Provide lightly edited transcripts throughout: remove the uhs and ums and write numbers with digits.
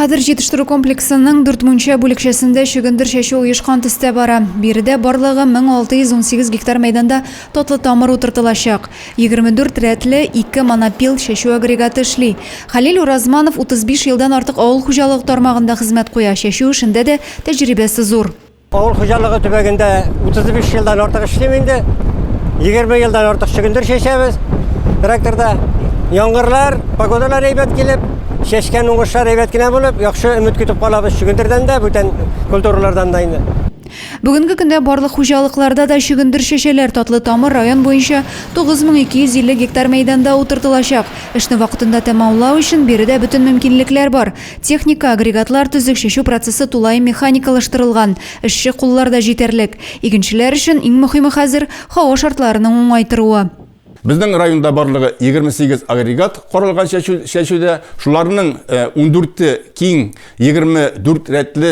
Кадыр жетиштирүү комплексінің 4 бүлекчесінде шөгіндір шешу уюшкан түсте бара. Бириде барлығы 1618 гектар майданда тотлы тамыр утыртылашак. 24 рәтлі 2 монопил шешу агрегаты эшли. Халил Уразманов 35 жылдан артык авыл хуҗалыгы тармагында хезмәт куя. Шешу эшендә дә тәҗрибәсе зур. Авыл хуҗалыгы төбәгендә 35 жылдан артык эшлим инде. 20 жылдан артык шөгіндір шешәбез. Тракторда яңгырлар, погодалар әйбәт килеп, шешкән уңышлар әйбәт кенә булып, яхшы өмет көтеп калабыз шөгіндердән дә, бүтән культуралардан да инде. Бүгінгі көндә барлык хуҗалыкларда да шөгіндір шешеләр Татлы Тамыр район буенча 9250 гектар мәйданда утыртылачак. Эшне вакытында тәмамлау өчен биредә бөтен мөмкинлекләр бар. Техника, агрегатлар төзек шешу процессы тулай механикалаштырылган. Эшче куллар да җитәрлек. Игенчеләр өчен иң мөһиме хәзер һава шартларының уңайтыруы. Біздің районда барлығы 28 агрегат құрылған шешуде, шуларының 14-ті кейін 24 рәтлі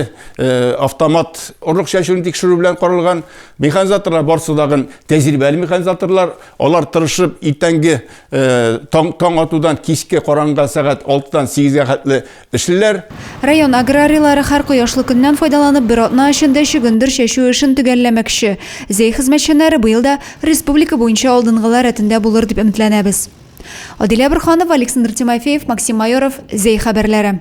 автомат ұрлық шешуін текшіру білән құрылған механизаторлар бар судағын тәжірибәлі механизаторлар, олар тырышып итәнгі таң атудан кешке қоранға сағат 6-дан 8-ге қатлы ішлілер. Район аграриялары һәр кояшлы көннән файдаланып бер атна эчендә шөгендер шешу эшен төгәлләмәкче. Зәй хезмәтчәннәре быел да республика буенча алдынгылар рәтендә булыр дип өметләнәбез. Адилә Бирханова, Александр Тимофеев, Максим Майоров, Зәй хәбәрләре.